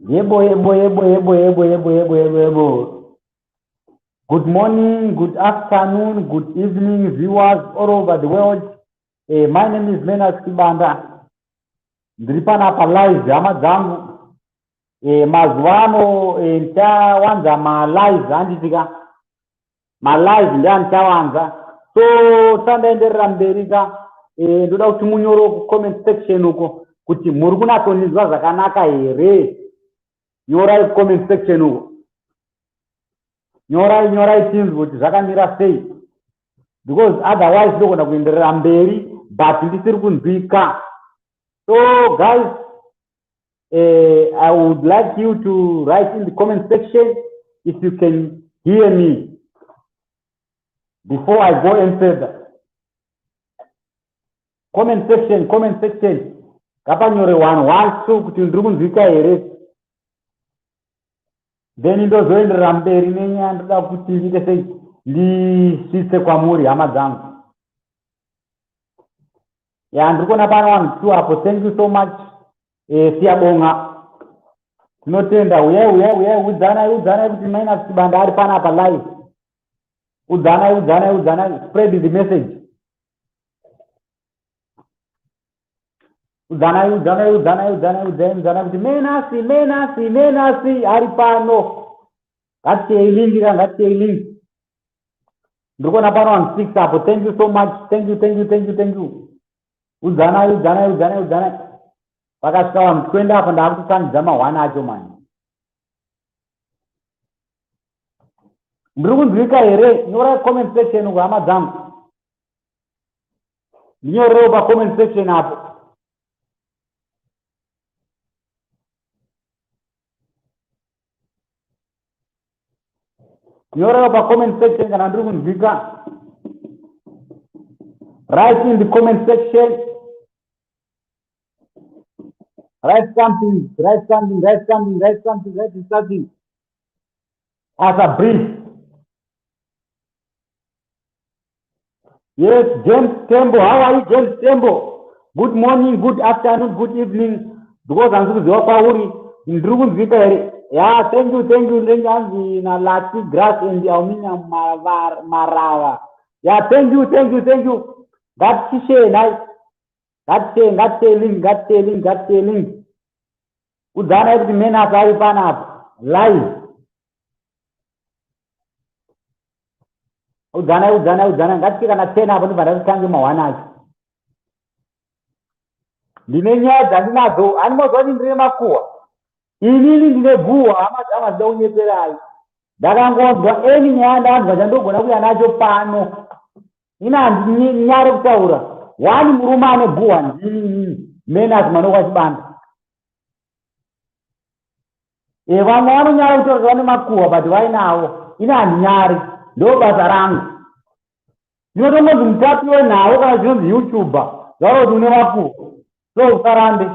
Yebo, yebo, yebo, yebo, yebo, yebo, yebo, yebo, yebo. Good morning, good afternoon, good evening, viewers all over the world. My name is Menas Kibanda. Ndiri panapa live hama dzangu. Mazuano ntawanza live handitika. Live ndantawanza. So tandaenderera mberi ka ndoda kuti munyoro ku comment section uko kuti muri kunatonizwa zvakanaka here. Nyorai comment section uko. Nyorai tinzwe kuti zvakamira sei. Because otherwise ndogona kuenderera mberi but ndisiri kunzwika. So guys, I would like you to write in the comment section if you can hear me before I go any further. Comment section. Kapanyore 1 2 kuti ndiri kunzwika here. Then ndozoenderera mberi nenyaya ndoda kuti ndiite sei ndisvitse kwamuri hama dzangu. Ndiri kuona pana 1 2 apo. Thank you so much. Siyabonga. Tinotenda. Uyai udzanai kuti Menas Kibanda ari panapa live. Udzanai spread the message. Udzanai kuti Menas ari pano. Ngatiye link. Ndiri kuona pana 16 apo. Thank you so much. Thank you. Udzanai. Pakasvika vanhu 20 apa ndakutosangidza ma1 acho mani. Ndiri kunzwika here? Nyorai comment section uko hama dzangu. Ndinyorerewo pa comment section apo. Nyorerewo pa comment section kana ndiri kunzwika. Write in the comment section. Write something. As a brief. Yes, James Tembo. How are you, James Tembo? Good morning, good afternoon, good evening. Because I'm going to go for yeah, thank you. Lenganzi na lati grass and the aluminium marava. Yeah, thank you. That's nice. That's link. Udana every Menas ari pana live. Udana. Ngati kana tena hapo ndibara kange mawana. Ndinenyaza ndinazo animozwa ndire makuwa. Inini ndine guwa ama ndaunyeperai. Ndakangonzwa eni nyanda ndazva ndogona kuya nacho pano. Ina nyare kutaura. Wani murume ane guwa ndini Menas manokwa Chibanda. Vamwe vanonyara kutaura vane makuwa but vainawo. Ina hanyari ndo basa rangu. Ndinotongozi mutapi wenhawo kana zvinonzi YouTuber. Zvaro kuti une makuwa. So usarambe.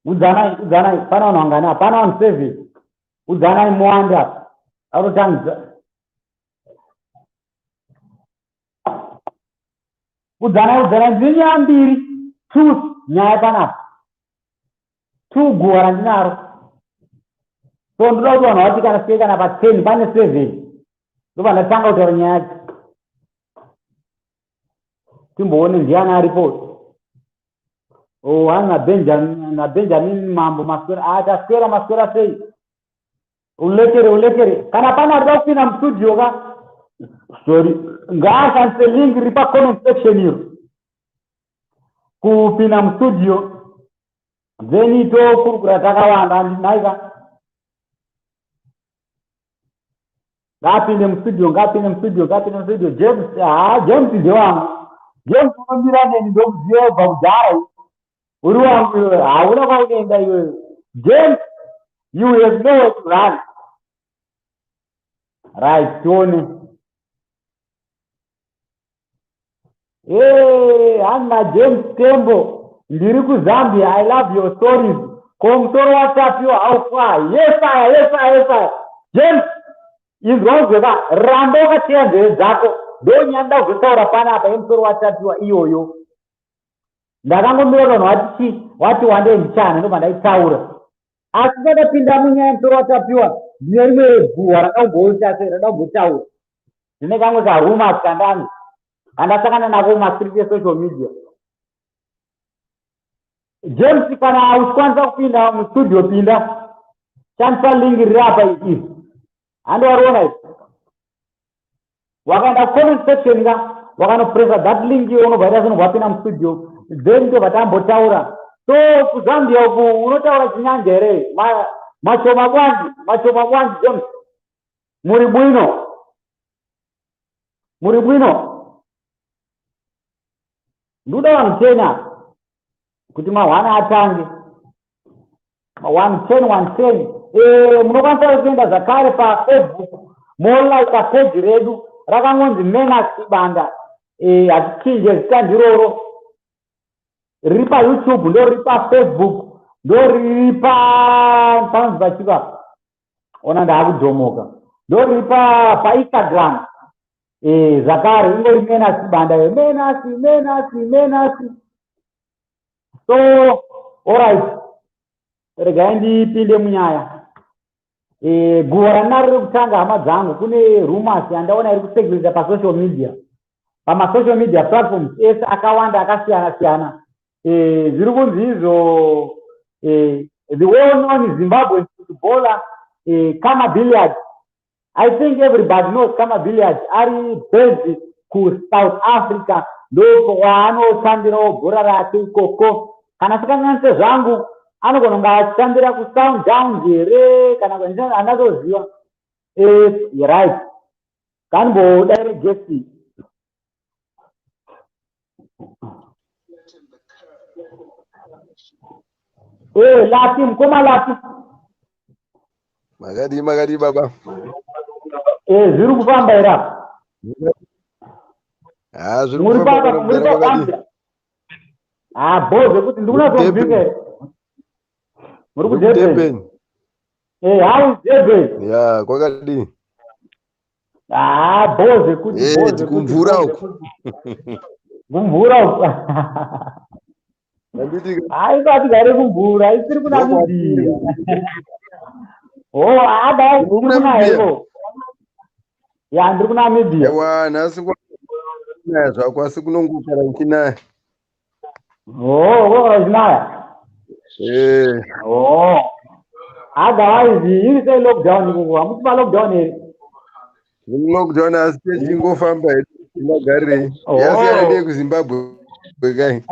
Udzanai. Pana vanhu vangana. Pana vanhu 7. Udzanai muwanda. Arotangidza. Udzanai ndinyaya mbiri. 2 nyaya panapa. 2 guwa randinaro. So ndoda kuti vanhu vati kana sike kana pa 10 pane 7. Ndoba ndatanga kutaura nyaya yacho. Timboone ndiani aripo. Hana Benjamin Mambo maswera. Taswera sei. Ulekere. Kana pana arida kupinda mstudio ka. Sorry. Ngaashandise link iri pa comment section iyo. Kupinda mstudio. Then tokurukura takawanda ndinaika. Ngapinde mstudio. James ndewangu. James unomira neni ndokuziva kubva kudhara. Uri wangu iwe. Hauna kwaunoenda iwewe. James, you have nowhere to run. Right, tione. Anna James Tembo. Ndiri kuZambia. I love your stories. Komsoro watapiwa how far? Yes, sir. James, izvozveka ramba wakateya nzeve dzako. Ndonyanda kuzotaura panapa emusoro watapiwa iyoyo. Ndakangomira vanhu wati wandei ndichana ndobva ndaitaura. asingada pinda munyaya musoro watapiwa ndine rimwe guhwa rakaumbotaura ndine kamwe karumours kandani andasangana nako mumastriti esocial media. James, kana uchikwanisa kupinda mustudio pinda, shandisa link riri apa izi handowariona izi wakaenda comment section ka wakanopressa that link unobva ita zvinhu wapinda mustudio then ndobva tambotaura. So kuzambia uku unotaura chinyanja here machoma bwanji James, muri bwino ndoda vanhu Kenya kuti mahwana atange 110 munokwanisa kuenda zvakare paFacebook molike page redu rakangonzi Menas Banda hatichinje zita ndiroro, riri paYouTube ndo riri paFacebook ndo riri panzi pachiva ona ndaakudhomoka ndo riri paInstagram zvakare ingori Menas Banda Menas. So alright, regai ndipinde munyaya. Guhwa ranari riri kutanga hama dzangu kune rumours yandaona iri kusegurisa pasocial media, pamasocial media platforms ese akawanda akasiyana-siyana. Zviri kunzi izvo the well-known Zimbabwean footballer Khama billiat. I think everybody knows Khama billiat ari based ku South Africa ndo kwaanotambirawo bhora rake ikoko. Kana sikanganise zvangu anogona kunge achitambira kuSundowns here kana andatoziva. Right, kanimbodaire gesi. Lati mukoma Lati Magadi baba. Zviri kufamba here. Zviri kufamba Magadi. Boze kuti ndikuna kumbinga here. Muri kuDurban. How is Durban? Yeah, kwakadi. Boze kuti boze kumvura uku. Kumvura uku. Hayi ngatigare kumvura isiri kuna Namibia. Adai kunayo. Ya ndiri kuna Namibia. Ewa nasi kwa zvakwasi kunongukara nkinaya. Zinaya. Otherwise iri sei lockdown kuko hamuti lockdown here. Lockdown asi chingofamba magarire. Yasiyana ndiye kuZimbabwe kai.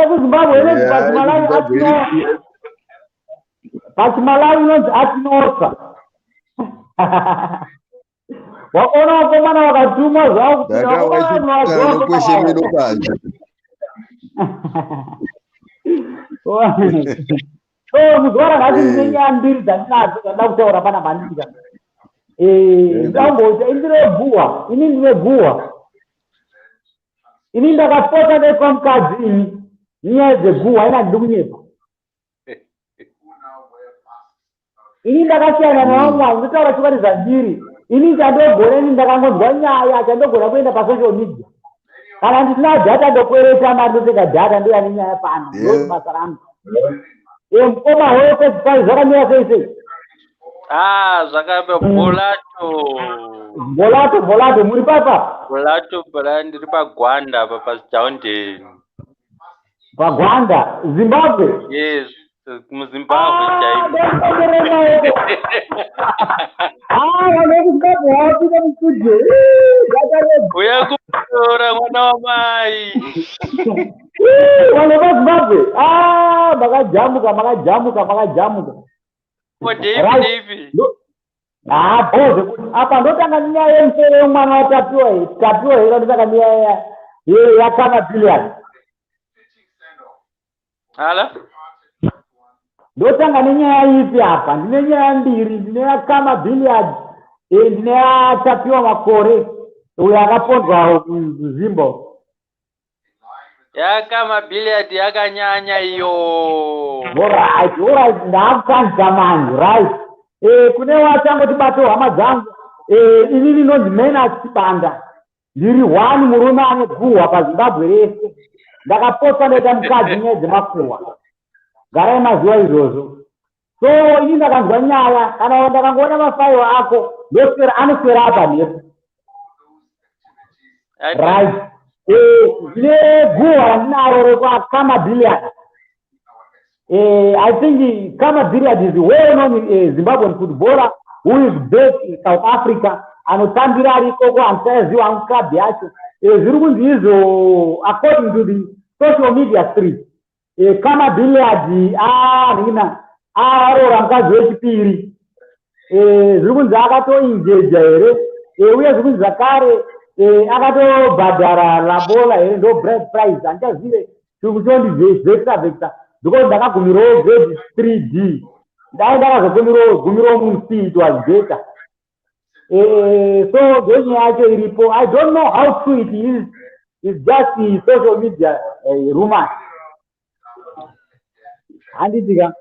kuZimbabwe ine Pachimalawi inonzi atinosa. Wakaona wakomana wakatumwa zvavo kuti muzuva rakati ndinenyaya mbiri dzandinadzo dzandida kutaura pana mandika. Ndamboti ini ndine guhwa ini ndakapota ndepa mukadzi ini nyaya dzeguhwa ina ndiri kunyepa. Ini ndakasiyana nevamwe ndinotaura chikwadi zvandiri. Ini chandogona ndakangonzwa nyaya chandogona kuenda pasocial media. Kana ndisina data ndokwereta mari ndotenga data ndiya nenyaya pano ndobasa rangu. Mukoma wese chipai zvakamira sei? Zvakabe Bolato muri papa? Bolato ndiri paGwanda apa paDowntown. paGwanda, Zimbabwe. Yes, muZimbabwe chaipo. Zimbabwe wapinda mustudio. Uya kutora mwana wamai. Wana vaZimbabwe. Makajamuka. David. Boze apa ndotanga nyaya yemusoro yomwana watapiwa hera ndotanga nyaya yaKhama billiat. Hala? Ndotanga nenyaya ipi apa? Ndine nyaya mbiri, ndine yaKhama billiat, ndine yatapiwa makore uyo akapondwa kuZimbabwe. yaKhama billiat yakanyanya iyo. Alright, ndakukanza manje, right? Kune wachangoti bato hama dzangu, inini ndinonzi Menas Banda. Ndiri one murume ane guhwa paZimbabwe rese. Ndakapota ndoita mukadzi nyaya dzemakuhwa. garai mazuva izvozvo. So ini ndakanzwa nyaya kana ndakangoona mafaiwa ako ndoswera anoswera apa nepo right. Zvine guhwa randinaro rekwaKhama billiat. I think Khama billiat is well known Zimbabwean footballer who is based in South Africa. Anotambira arikoko anosaziwa club yacho. Zviri kunzi izvo according to the social media street. Khama billiat aroora mukadzi wechipiri. Zviri kunzi akatoingeja here uye zviri kunzi zvakare akatobhadhara labola here ndo bride prize handichazive chiri kuchondivhesa because ndakagumirawo grade 3D dai ndakazogumirawo museat was better. So ndonyaya yacho iripo. I don't know how true it is. It's just the social media rumors. Handitika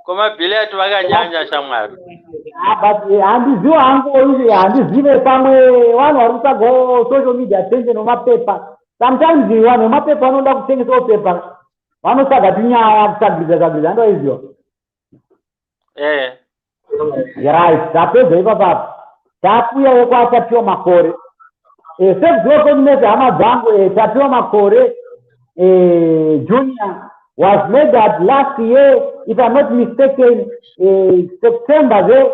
koma billiat vakanyanya shamwari. But handiziva hangu handizive pamwe vanhu vari kutsvagawo social media attention wemapepa. Sometimes vanhu vemapepa vanoda kutengesawo pepa vanotsvaga tinyaya kutsvagiriza handoiziva. Right, tapedza ipapapo takuuyawo kwatapiwa makore. Sekuziva kwenyu nezvehama dzangu tapiwa makore junior was made that last year, if I'm not mistaken, September there.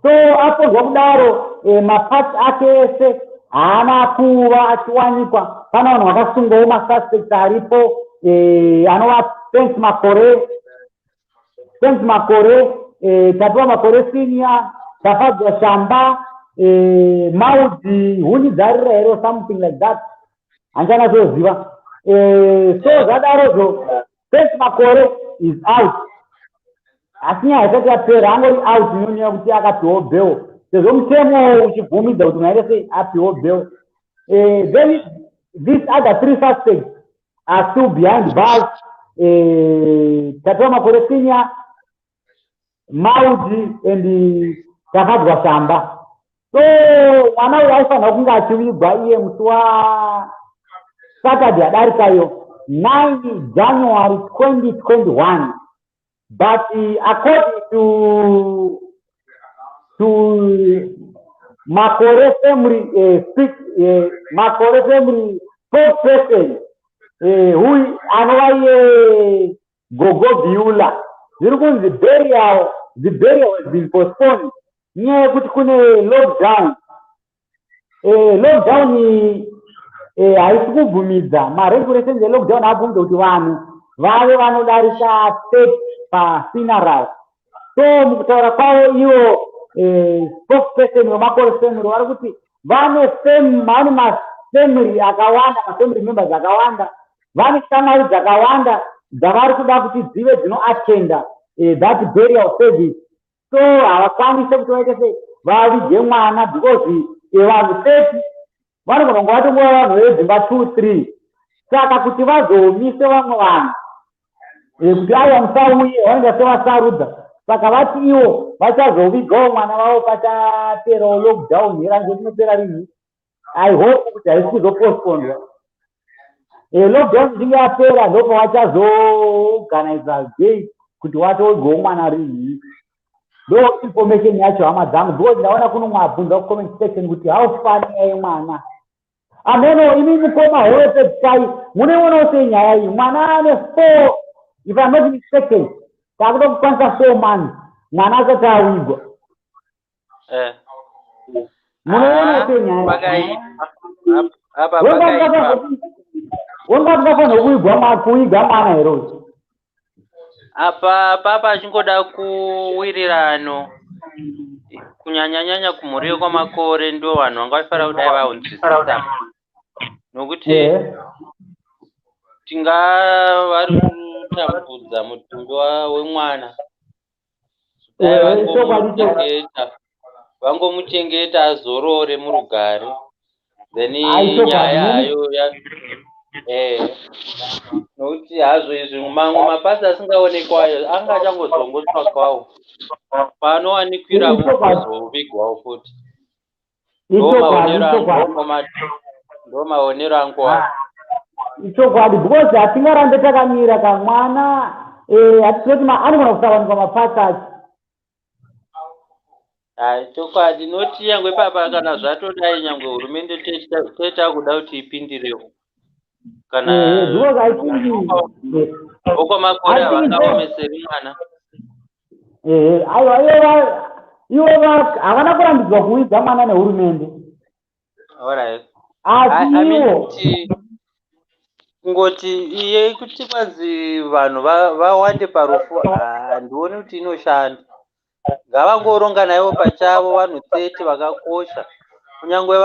So aponzwa kudaro mapatsi ake ese haana kuva achiwanikwa. Pana vanhu vakasungawo masuspects aripo anova Thanks Makore, tapiwa makore senior, tafadzwa shamba, maudhi huni dzarira here or something like that. Handichanazoziva. So zvadarozvo Thanks Makore is out. Asi nyaya isati yapera angori out inonyanya kuti akapiwawo bail. Sezvo mutemo uchibvumidza kuti munhu aite apiwawo bail. Then these other 3 suspects are still behind bars. Tapiwa makore senior, maudhi and tafadzwa shamba. So mwana uyu aifanira kunge achivigwa iye musi Saturday adarikayo 9 January 2021. But according to Makore family spokesperson who anova Gogo Biula, zviri kunzi the burial has been postponed nyaya yekuti kune lockdown. Lockdown haisi kubvumidza maregulations elockdown abvumidza kuti vanhu vave vanodarika 30 pafuneral. So mukutaura kwavo ivo spokesperson wemakore family vari kuti vane mafamily akawanda, mafamily members akawanda, vane shamwari dzakawanda dzavari kuda kuti dzive dzinoatenda that burial service. So havakwanise kuti vaite sei vavige mwana because vanhu 30 vanogona kunge vatongova vanhu vedzimba 2-3. Saka kuti vazomise vamwe vanhu kuti aiwa musauye vanenge sevasarudza. Saka vati ivo vachazovigawo mwana vavo pachaperawo lockdown hirange rinopera rinhi. I hope kuti haisi kuzopostponedwa. Lockdown ichinge yapera ndopa vachazoorganiza day kuti vatovigawo mwana rinhi. Ndo information yacho hama dzangu because ndaona kuno mwabvunza kucomment section kuti how funny ai mwana. Ameno imi mukoma hwese kai muneonawo senyaya iyi mwana ane 4 if I'm not mistaken takuda kukwanisa 4 months mwana asati awigwa. Muneonawo senyaya apa wanga tikafanira kuiga mwana here apa papa achingoda kuwirirano kunyanyanyanya kumhuri kwamakore ndo vanhu vanga vafanira kudai vaunzwisisa nokuti tinga vari kutambudza mutumbi wemwana vangomuchengeta azorore murugare then nyaya hayo nokuti hazvo izvi mamwe mapasi asingaonekwayo anga achangozongotsva kwawo panowanikwira kuzovigwawo futi ndo maonero angu awo. ichokwadi because hatingarambe takamira kamwana hatitoti anogona kusawanikwa mapasi acho. chokwadi noti nyangwe papa kana zvatodai nyangwe hurumende toita kuda kuti ipindirewo kana okwamakore havangaomeseri mwana. aiwa ivo havana kurambidzwa kuwidza mwana nehurumende. Alright. asi ivo kungoti iye kuti kwanzi vanhu vawande parufu handioni kuti inoshanda. Ngavangoronga naivo pachavo vanhu 30 vakakosha kunyangwe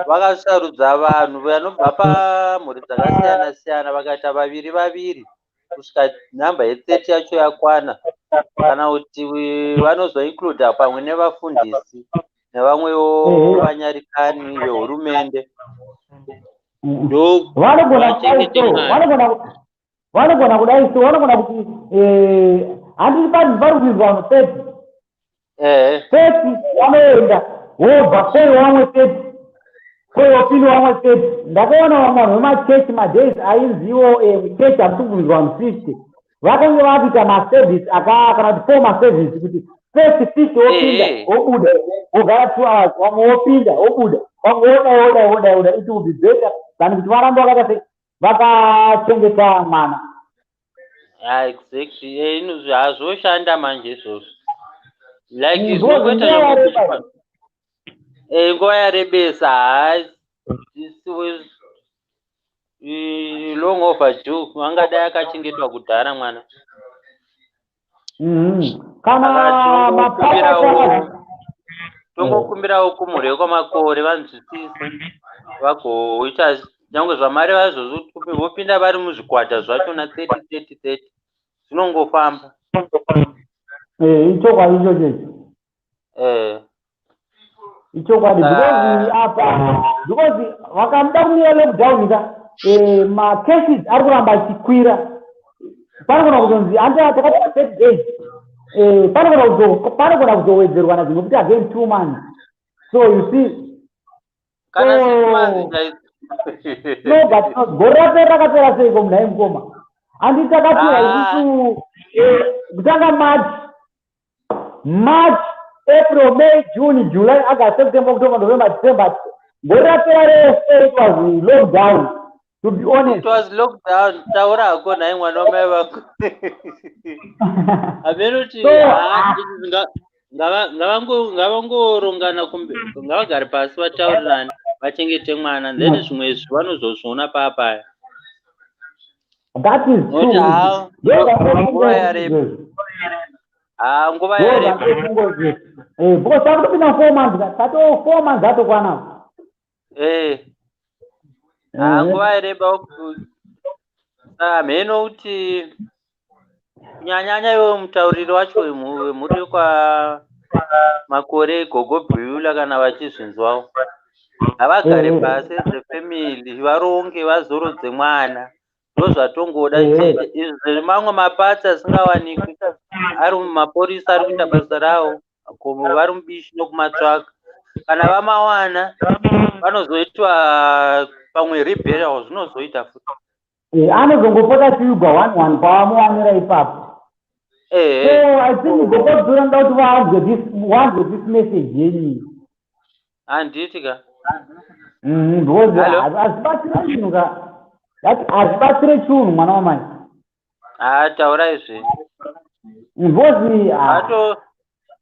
vakasarudza vanhu vanobva pamhuri dzakasiyana siyana vakaita vaviri kusvika nhamba ye30 yacho yakwana, kana kuti vanozoincluda pamwe nevafundisi nevamwewo vanyarikani vehurumende vanogona kudai so vanogona kuti handiti vari kuizwa vanhu 30 vanoenda wobva koi vamwe 30 koi wopini vamwe 30. ndakaona vamwe vanhu vemachechi madays ainziwo muchechi hamisi kubvunzwa vanhu 50 vakange vapita maservice kana kuti 4 maservice kuti first 50 wopinda wobuda wogara 2 hours vamwe wopinda wobuda vamwe woda it will be better than kuti varambe vakaita vakachengeta mwana. Exactly. Inozvi hazvoshanda manje izvozvo like nguva yarebesa long overdue vangadai akachengetwa kudhara mwana. kana tongokumbirawo kumhuri yekwamakore vanzwisise vagoita nyangwe zvamari vazozutupi vopinda vari muzvikwata zvachona 30 zvinongofamba. ichokwadi ichochecho ichokwadi because vakamuda kumira lockdown ka macases ari kuramba achikwira panogona kuzonzi handa takati 30 days panogona kuzowedzerwa nazvimwe kuti again 2 months so you see kana 6 months gore rapera rakapera seiko munhai mukoma handi takapira isusu kutanga march april may june july august september october november december gore rapera rese it was lockdown. To be honest, it was lockdown. Taura hako nai mwana wamai vako. Amenoti ngavangorongana kumbe ngavagare pasi vataurirane vachengete mwana then zvimwe vanozozviona papaya. That is true. Nguva yarepo. Nguva yarepo. Because takutopinda 4 months, tato 4 months atokwana. Nguva yareba mheno kuti kunyanyanya iwe mutauriri wacho wemhuri kwa makore gogo bhuyula kana vachizvinzwawo havagare pasi ezefemili varonge vazorodze mwana ndozvatongoda chete. Izvi mamwe mapatsi asingawanikwi ari mumapurisa ari kuita basa rawo vari mubishi nokumatsvaka kana vamawana vanozoitwa pamwe ribherawo zvinozoita futi anozongopota chiugwa 1 pavamuwanira ipapo. So I think gogodhura nda kuti vanzwe this message yenyu handiti ka hazibatsira chinhu ka hazibatsire chinhu mwana wamai taura izvi ngozi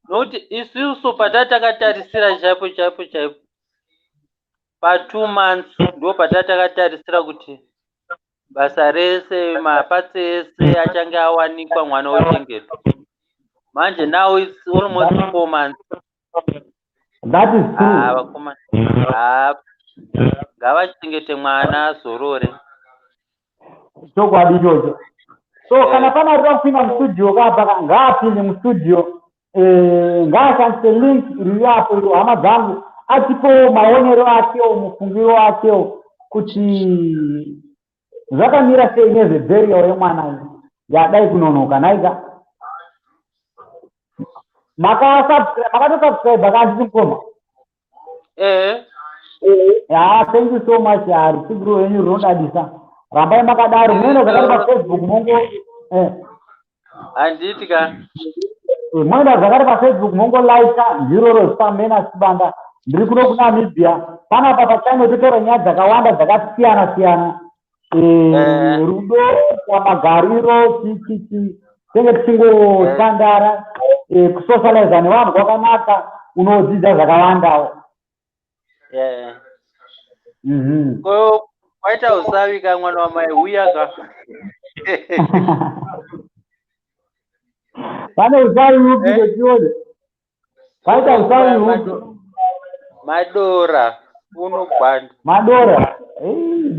nokuti isusu patatakatarisira chaipo pa2 months ndo patatakatarisira kuti basa rese mapatsi ese achange awanikwa mwana wochengetwa. Manje now it's almost 4 months. That is true. Ngavachengete mwana azorore. Chokwadi ichocho. So kana pana ari kupinda mustudio kapa ngaapinde mustudio ngaashandise link iri apo hama dzangu atipo maonero akewo mufungiro wakewo kuti zvakamira sei nezvebheriyo yemwana yadai kunonoka naika makatosubscribe akanditi mukoma Thank you so much, Siguru, when you wrote Adisa. Rambai Makadar, Mena Zagarba Facebook, Mongo. Anditika. Mena Zagarba Facebook, Mongo Laika, Euro, Mena Sibanda, Drikuno Namibia, Pana Papa Chano, Victoria, Zagawanda, Zagatiana, Rudo, Wamagariro, Chichi, Singo, Sandara, Socialize and one, Goganaka, Ziza Zagawanda. Ko waita usawi ka mwana wa mai uyaka. Pana usawi upi ndio? Waita usawi upi? Madora uno band. Madora.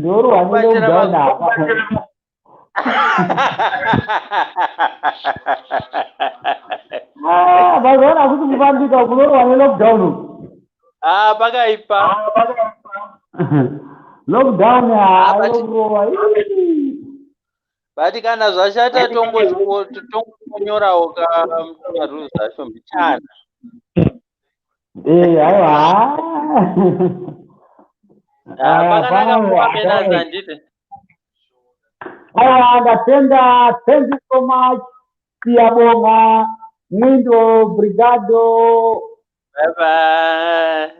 Doro anilo dona. Bagona kutubandika kuloro anilo down. Bagaipa. Lockdown ya Bati kana zvashata tongonyora ka rules zvacho mbichana. Aiwa. Pakanaka muamena zandite. Ndatenda, thank you so much. Siyabonga, Mwindo, Brigado. Bye bye.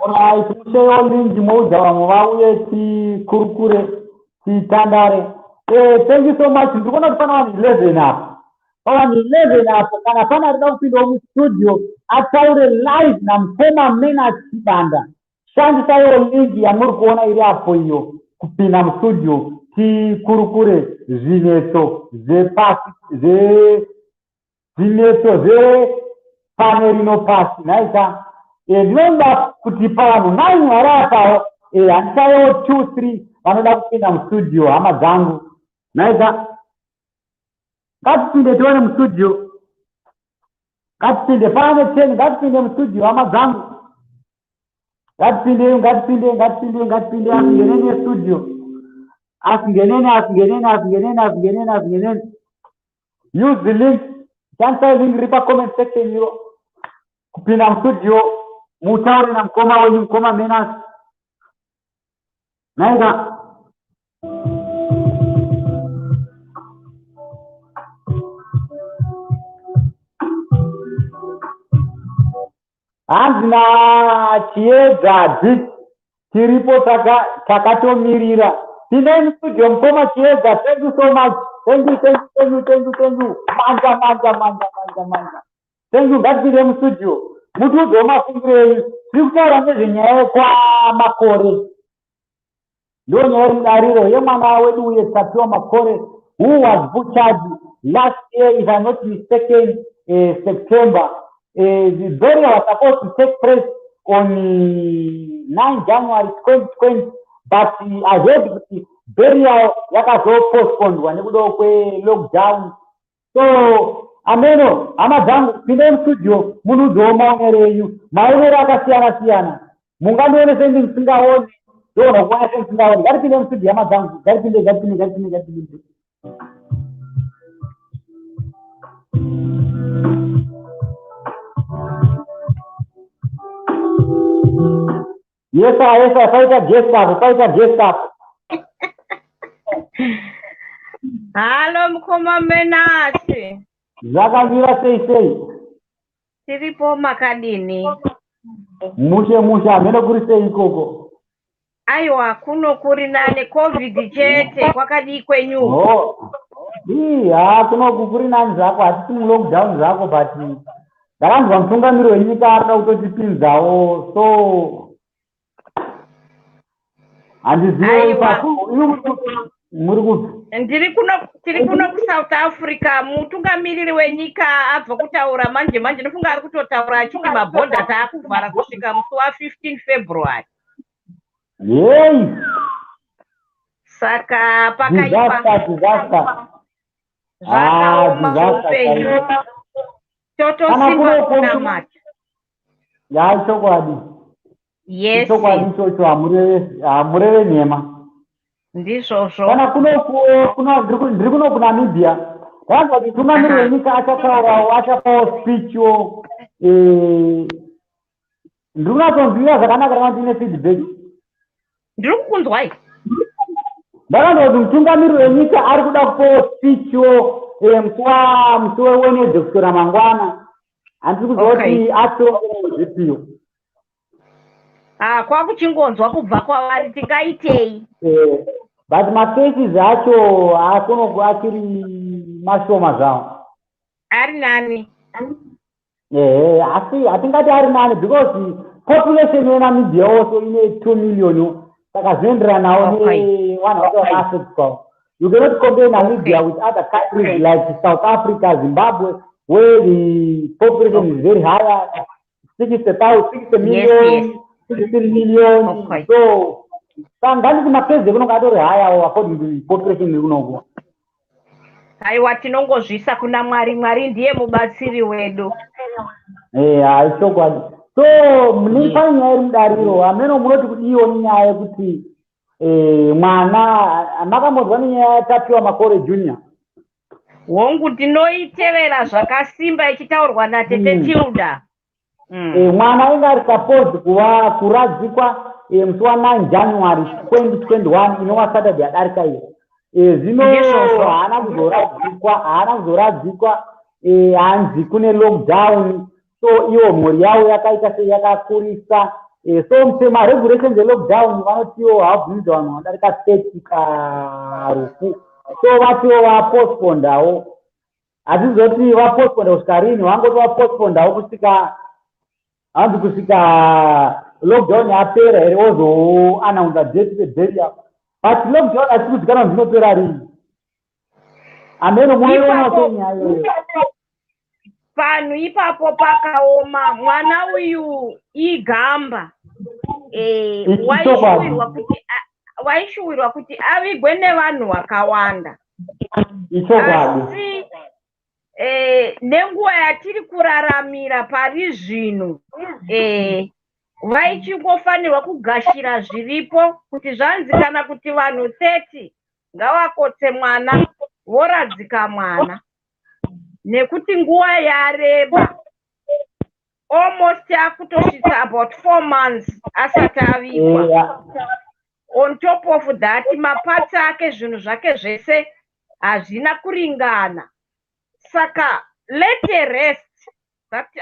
Alright, mseo lingi moja wa mwauye kurukure, tandare. Thank you so much. Ndukona tufana wani 11 hapo. Wani 11 hapo. Kana pana rida upindo wa studio. Ataure live na mpema mena kibanda. Shangi sayo lingi ya muru kuona ili hapo hiyo. Kupina studio. Kurukure. Zineto. Zineto. Panerino pasi. Naika. Remember kutipa wanu. Nani warapa. Antayo 2-3. Wanoda kupina studio. Ama zangu. Naika. Gatipinde tuone mstudio. Gatipinde fanya tena gatipinde mstudio ama zangu. Gatipinde asingenene studio. Asingenene. Use the link. Chanta link ripa comment section yo. Kupina mstudio. Mutauri na mkoma wenye mkoma menas. Naika. Anzina chiedza chiripo takatomirira. Tine studio mkoma chiedza. Thank you so much. Thank you. Manja. Thank you. Ngatipinde mstudio. Mutu doma fungire. Sikutaura nezvenyaya kwa makore. Ndo nyaya mudariro yemwana wedu uye Tapiwa Makore, who was butchered last year, if I'm not mistaken, September. The burial was supposed to take place on 9 January 2020, but I heard the burial yakazo postponed nekuda kwe-lockdown. So, ameno, amazangu, pinde mstudio, munuzoma unereyu, maonero akasiyana. Mungandione sendi msingaoni, dona kuona sendi msingaoni. Garipinde mstudio, amazangu, garipinde. Yes, fighter guest up. Halo mkoma menasi. Zakavira sei. Tiripo makadini. Mushe, amene kuri sei ikoko. Aiwa, kuno kuri nane COVID chete, kwakadi kwenyu. Kuno kuri nane zako, hatisi lockdown zako, but ndakanzwa mutungamiri wenyika arida kutotipinzawo, so handiziva muri kuti ndiri kuno kuSouth Africa. Mutungamiriri wenyika abva kutaura manje ndofunga ari kutotaura achiti mabhodha taakuvhara kusvika musi wa15 February. Yey, saka pakaipa zvakaoma upenyu. Totosimba kuna mati. Chokwadi. Yes. Chokwadi chocho hamureve nhema. Ndizvozvo. Kana ndiri kuno kuNamibia. Kanzwa kuti mutungamiri wenyika achapawo speechwo. Ndiri kunatonzwira zvakanaka kana ndine feedback. ndiri kukunzwai. Ndakandoti mutungamiriri wenyika ari kuda kupawo spichiwo musi weWednesday kuswera mangwana. Handiri kuziva kuti atoo zvipiwo. Kwakuchingonzwa kubva kwavari tingaitei. But macases acho akonoku achiri mashoma zvawo. Ari nani? Asi hatingati ari nani because population yeNamibia also ine 2 million. Saka zvinoenderanawo ne100 assets kwavo. You cannot compare Namibia with other countries like South Africa, Zimbabwe, where the population is very high, 60 million, 60 million. So, ngati kumapezi kunonga atori higher according to the population kunongo. Aiwa tinongozvisa kuna Mwari, Mwari ndiye mubatsiri wedu. Chokwadi. So, munifanya nyaya iri mudariro, ameno munoti kuti iyo nyaya yekuti mwana makambonzwa nenyaya yatapiwa Makore Junior. Hongu tinoitevera zvakasimba ichitaurwa naTete Tilda. Mwana ainge ari supposed kuva kuradzikwa musi wa9 January 2021 inova Saturday yadarika iyo. Zvino haana kuzoradzikwa hanzi kune lockdown. So iwo mhuri yavo yakaita seyakakurisa. So mutema regulations elockdown vanotiwo havabvumidza vanhu vadarika 30 karufu. So vatiwo vapostpondawo. Hadzizoti vapostponda kusvika rini, vangoti vapostpondawo kusvika hanzi kusvika lockdown yapera here vozoannounce date seburial. But lockdown hachisi kuzikanwa zvinopera rini. Ameno munoiona senyaya panhu ipapo pakaoma. Mwana uyu igamba waishuwirwa kuti avigwe nevanhu vakawanda. Asi nenguva yatiri kuraramira pari zvino vaichingofanirwa kugashira zviripo kuti zvanzi kana kuti vanhu 30 ngavakotse mwana voradzika mwana, nekuti nguva yareba almost yakutosvitsa about 4 months asati avigwa. On top of that mapatsi ake zvinhu zvake zvese hazvina kuringana. Saka let a rest.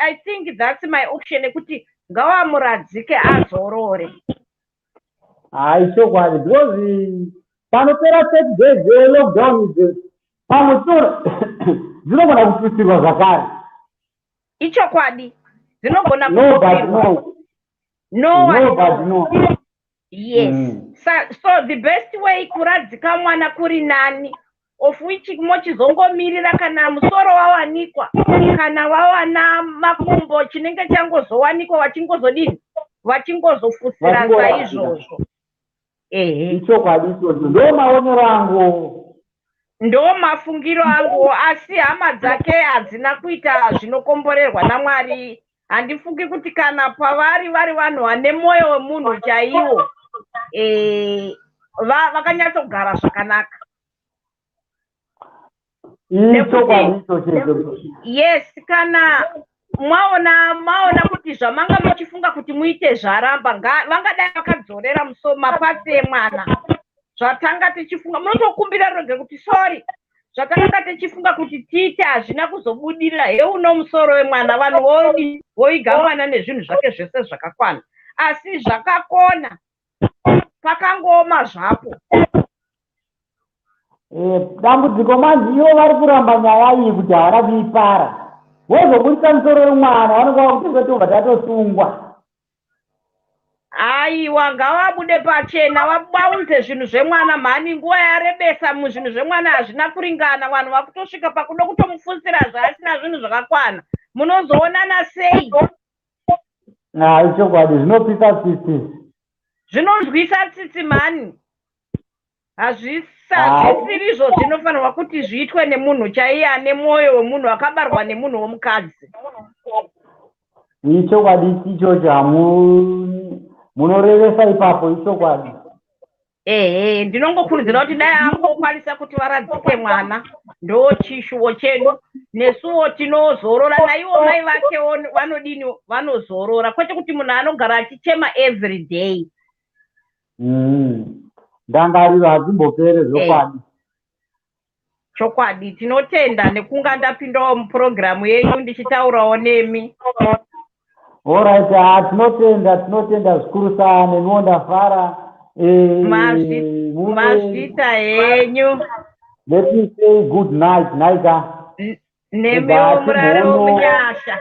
I think that's my option, ekuti ngavamuradzike azorore. Chokwadi because panopera 30 days yelockdown pamusoro dzinogona kututsirwa zvakare. Ichokwadi dzinogona kututsirwa. No. Yes. So the best way kuradzika mwana kuri nani, of which mochizongomirira kana musoro wawanikwa kana wawana makumbo chinenge changozowanikwa vachingozodini, vachingozofusira saizvozvo. Ichokwadi izvozvo ndo maonero angu. Ndo mafungiro angu, asi hama dzake hadzina kuita zvinokomborerwa naMwari. Handifungi kuti kana pavari vari vanhu vane mwoyo wemunhu chaiwo vakanyatsogara zvakanaka. Yes, kana mwaona kuti zvamanga muchifunga kuti muite zvaramba, vangadai vakadzorera mapatsi emwana. Zvatanga tichifunga munotokumbira roge kuti sorry, zvatanga tichifunga kuti tiite hazvina kuzobudirira. Heuno musoro wemwana, vanhu voiga mwana nezvinhu zvake zvese zvakakwana, asi zvakakona pakangooma zvapo. Dambudziko manzivo vari kuramba nyaya iyi kuti havana kuipara. Vozobudisa musoro wemwana vanonga kutobva tatosungwa. Aiwa, ngavabude pachena vabaunze zvinhu zvemwana mhani. Nguva yarebesa muzvinhu zvemwana hazvina kuringana. Vanhu vakutosvika pakuda kutomufunsira zvaasina zvinhu zvakakwana. Munozoonana sei? Ichokwadi zvinopisa tsitsi. Zvinonzwisa tsitsi mhani. Hazvisiri izvo zvinofanirwa kuti zviitwe nemunhu chaiye ane mwoyo wemunhu akabarwa nemunhu womukadzi. Ichokwadi ichocho munorevesa ipapo. Ichokwadi ndinongokurudzira kuti dai angokwanisa kuti varadzike mwana, ndo chishuwo chedu. Nesuwo tinozorora, naivo mai vake vanodini, vanozorora, kwete kuti munhu anogara achichema every day. ndangariro hadzimbopere zvokwadi. Chokwadi tinotenda nekunga ndapindawo mupurogiramu yenyu ndichitaurawo nemi. Alright, tinotenda zvikuru sana nemiwo ndafara. Mazvita henyu. Let me say good night, Naika. Nemiwo murare womunyasha.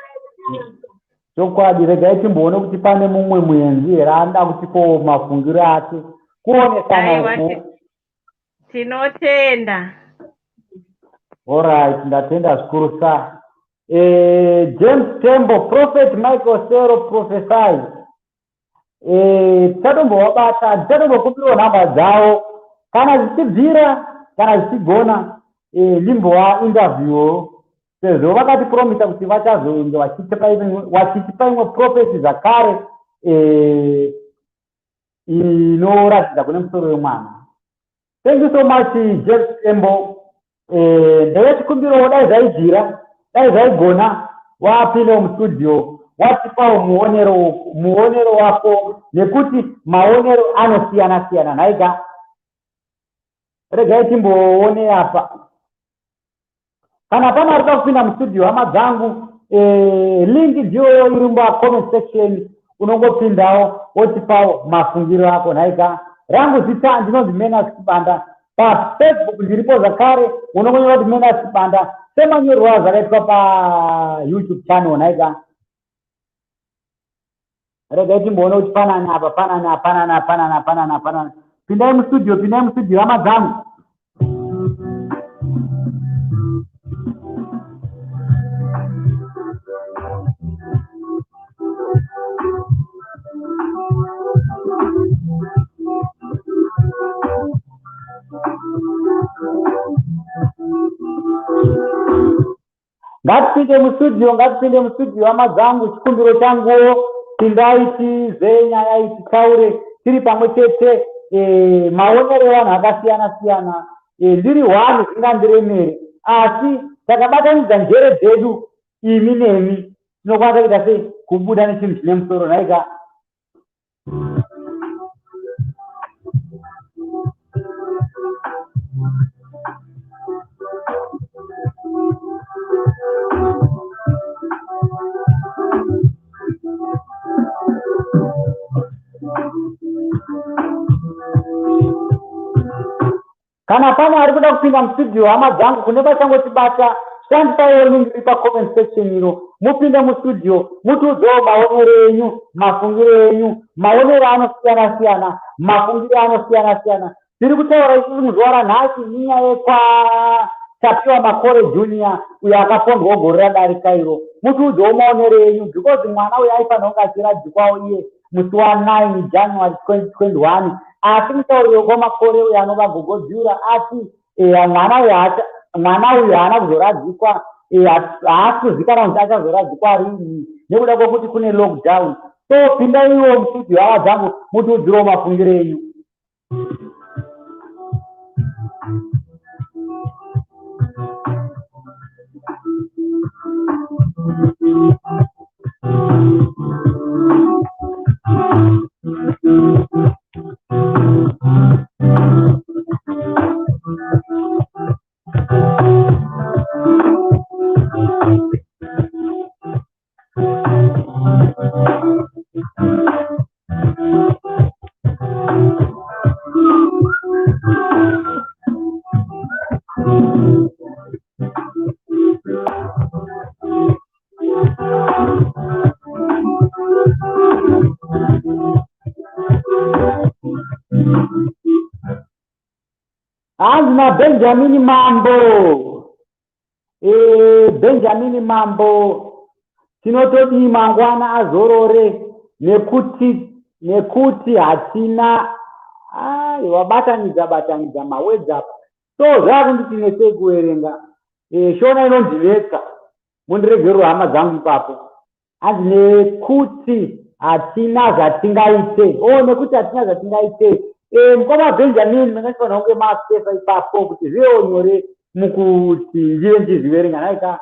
Chokwadi regai timboone kuti pane mumwe muenzi here anoda kutipo mafungiro ake kuonesana uku. Tinotenda. Alright, ndatenda zvikuru sana. James Tembo, Prophet Michael Sero, prophesy. Tichatombovabata, tichatombokumbirawo nhamba dzavo kana zvichibvira kana zvichigona limbowa interview sezvo vakatipromisa kuti vachazonge vachitipa imwe prophecy zvakare inoratidza kune musoro wemwana. Thank you so much James Tembo. Ndeve chikumbiro dai zvaibvira dai zvaigona wapinda mustudio watipawo muonero wako nekuti maonero anosiyana siyana. Nhaika regai timboone apa kana pana ari kupinda mustudio hama dzangu link ndiyo iri mumacomment section unongopindawo wotipawo mafungiro ako. Nhaika rangu zita ndinonzi Menas Chibanda. PaFacebook ndiripo zvakare unongonyora kuti Menas Chibanda semanyorwa zvakaitwa paYouTube channel. Nhaika regai timboone kuti panani apa panani. Pindai mustudio hama dzangu. Ngatipinde mustudio hama dzangu. Chikumbiro changuwo pindai tize nyaya iyi titaure tiri pamwe chete. Maonero evanhu akasiyana siyana ndiri hwani zvingandiremere asi takabatanidza njere dzedu imi nemi tinokwanisa kuita sei kubuda nechinhu chine musoro. Nhaika kana pana ari kuda kupinda mustudio hama dzangu kune vachangotibata shandisaiwo link iri pacomment section iro mupinde mustudio mutiudzewo maonero enyu mafungiro enyu. Maonero anosiyana siyana, mafungiro anosiyana siyana. Tiri kutaura isusu muzuva ranhasi inyaya yekwaTapiwa Makore Junior uyo akapondwawo gore radarika iro. Mutiudzewo maonero enyu because mwana uyo aifanira kunge achiradzikwawo iye musi wa9 January 2021 asi mutauriro kwamakore uyo anova gogodzura ati mwana uyu haana kuzoradzikwa, haasi kuzikana kuti achazoradzikwa rini nekuda kwokuti kune lockdown. So pindaiwo mustudio hama dzangu mutiudzirewo mafungiro enyu. Hanzi naBenjamin Mambo. Benjamin Mambo tinotodii mangwana azorore nekuti hatina wabatanidza mawedzi apa. So zvakunditinesei kuverenga. Shona inondinetsa mundiregerero hama dzangu ipapo. Hanzi nekuti hatina zvatingaite. Nekuti hatina zvatingaite. Mukoma Benjamin mangashifana kunge masesa ipapo kuti zvivewo nyore mukuti ndive ndichiziverenga. Nhaika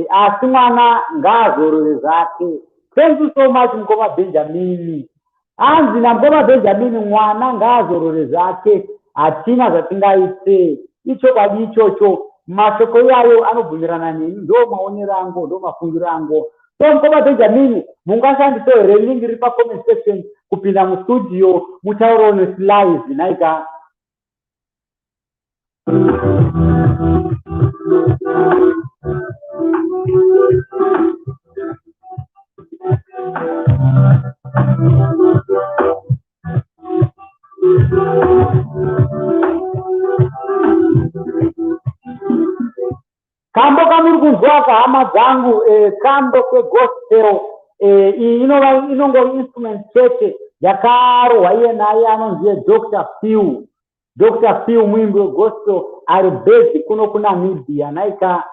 asi mwana ngaazorore zvake. Thank you so much mukoma Benjamin. Anzi namukoma Benjamin mwana ngaazorore zvake hatina zvatingaite ichokwadi ichocho mashoko iyayo anobvumirana neni ndo maonero angu ndo mafungiro angu so mukoma Benjamin mungashandisawo here lingi riri pacomment section kupinda mustudio mutauro neslive naika kambo kamuri kunzwa kahama dzangu kambo kegospel iyi inongori instrument chete yakarohwa iye naye anonziye Dr. Phil muimbi wegospel ari based kuno kuNamibia naika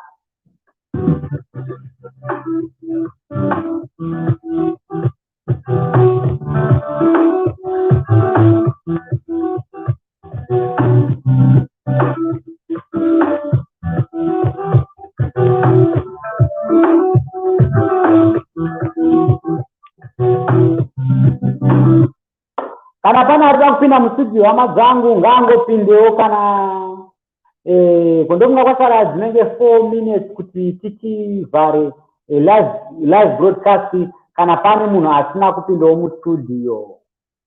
kana pana arida kupinda mustudio hama dzangu ngangopindewo kana kondomunga kwasara dzinenge 4 minutes kuti tichivhare live broadcast kana pane munhu asina kupindawo mustudio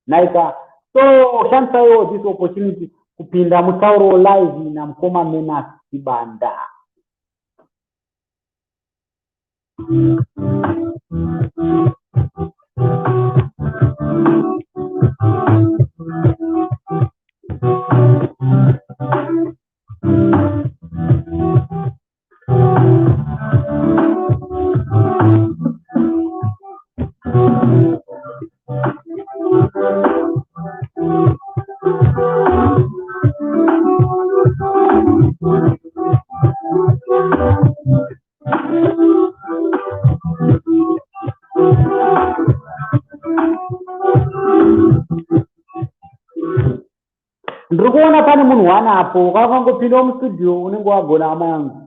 naika so shandisaiwo this opportunity kupinda mutauro live namukoma Menas Chibanda. Ndiri kuona pane munhu wanapo wakangopindawo mustudio unenge wagona hama yangu.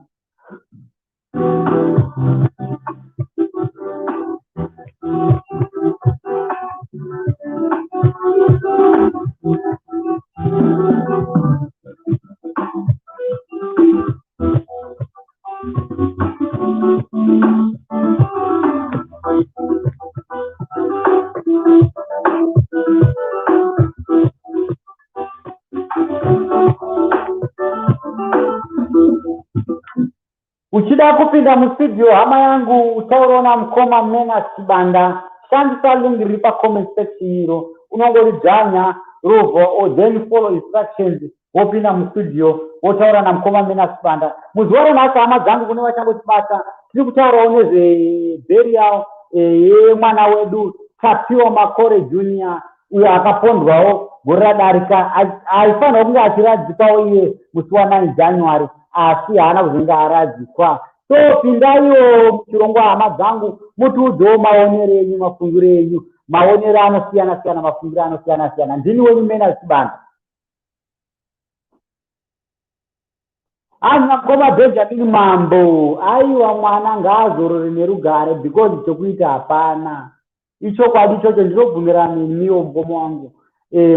Uchida kupinda mustudio hama yangu utaurona mukoma Menas Chibanda shandisa link riri pacomment section iro unongoridzanya rovo then follow instructions wopinda mustudio wotaura namukoma Menas Chibanda. Muzuva ranhasi hama dzangu kune vachangotibata tiri kutaurawo nezveburial yemwana wedu Tapiwa Makore Junior uyo akapondwawo gore radarika aifanira kunge achiradzikwawo iye musi wa9 January asi haana kuzenge aradzikwa. So pindaiwo muchirongwa hama dzangu mutiudzewo maonero enyu mafungiro enyu maonero anosiyana siyana mafungiro anosiyana siyana. Ndini wenyu Menas Chibanda. Anna mukoma Benjamin Mambo aiwa mwana ngaazorore nerugare because chokuita hapana ichokwadi ichocho ndinobvumirana nemiwo mugomo wangu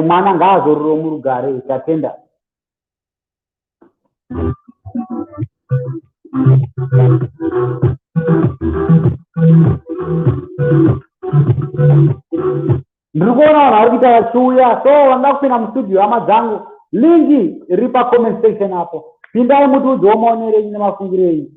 mwana ngaazorore murugare tatenda. Ndiri kuona vanhu vari kuita vachiuya so vanoda kupinda mustudio hama dzangu lingi riri pacomment section apo pindai mutiudzewo maonero enyu nemafungiro enyu.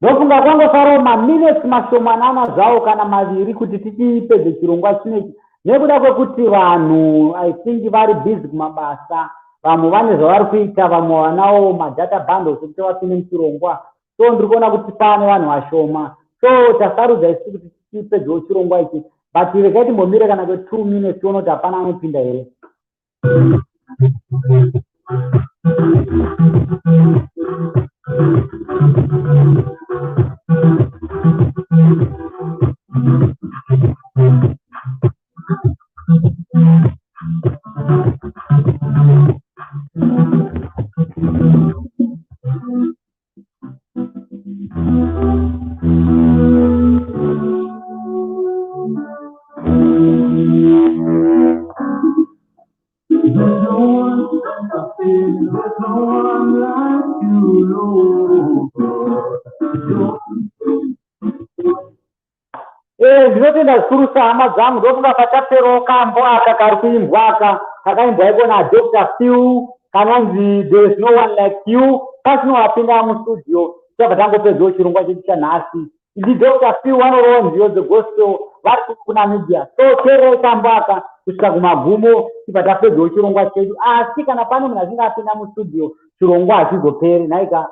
Ndofunga kwangosara maminutes mashomanana zvawo kana maviri kuti tichipedze chirongwa chinechi nekuda kwekuti vanhu I think vari busy kumabasa, vamwe vane zvavari kuita, vamwe vanawo madata bundles ekuti vapinde muchirongwa. So ndiri kuona kuti pane vanhu vashoma, so tasarudza isi kuti tipedzewo chirongwa ichi, but regai timbomire kana kwe2 minutes tione kuti hapana anopinda here. Ndinotenda zvikuru sehama dzangu ndofunga pachaperawo kambo aka kari kuimbwa aka kakaimbwa iko naDr. Phil kanonzi there is no one like you. Patinowapinda mustudio tabva tangopedzawo chirongwa chedu chanhasi. Ndi Dr. Phil vanorowo nziyo dzegospel vari kuNamibia. So teerei kambo aka kusvika kumagumo tibva tapedzawo chirongwa chedu. Asi kana pane munhu achinge apinda mustudio chirongwa hachizoperi. Nhaika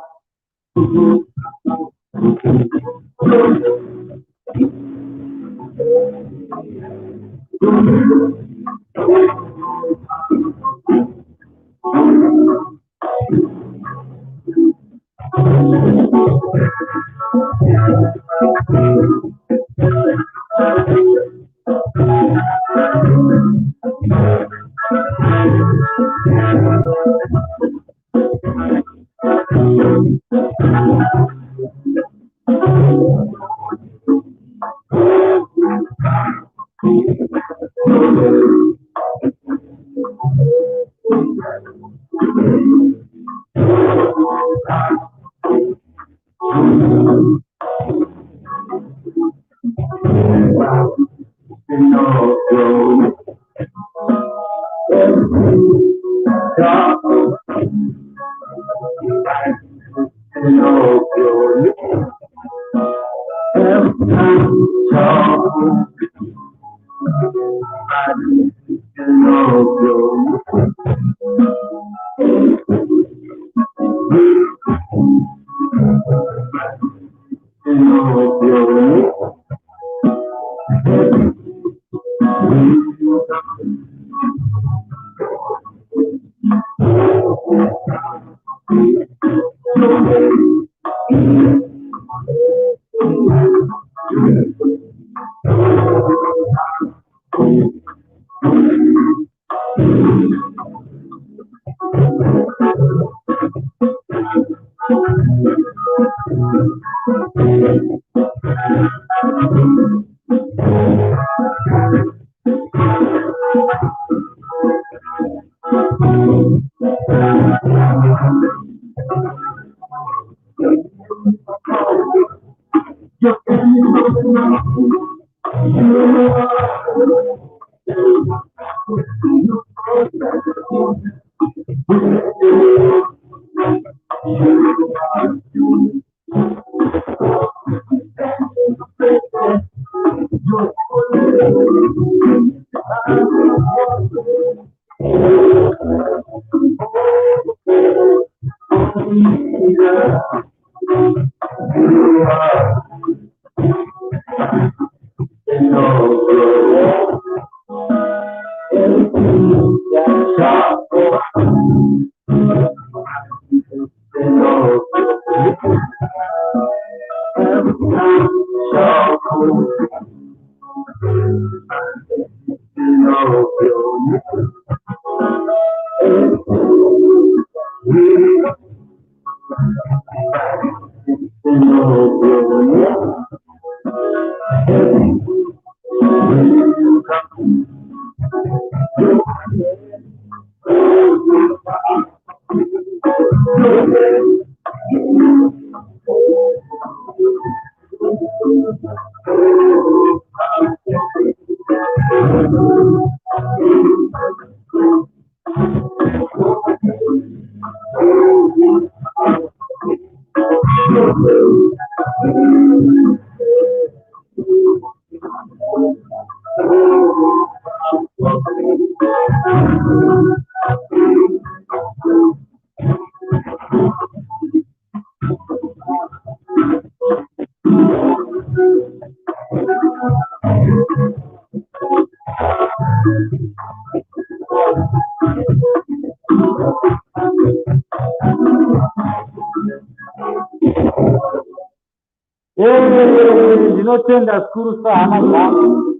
ndinotenda zvikuru sehama dzangu.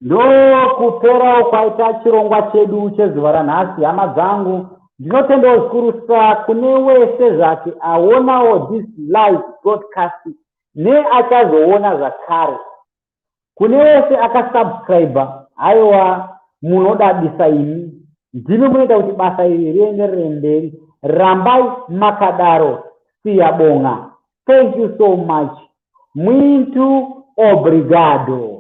Ndokuperawo kwaita chirongwa chedu chezuva ranhasi. Hama dzangu, ndinotendawo zvikuru kune wese zvake aonawo this live broadcast neachazoona zvakare. Kune wese akasubscribe, aiwa munodadisa imi. Ndimi munoita kuti basa iri rienderere mberi. Rambai makadaro. Siyabonga. Thank you so much. Muito obrigado.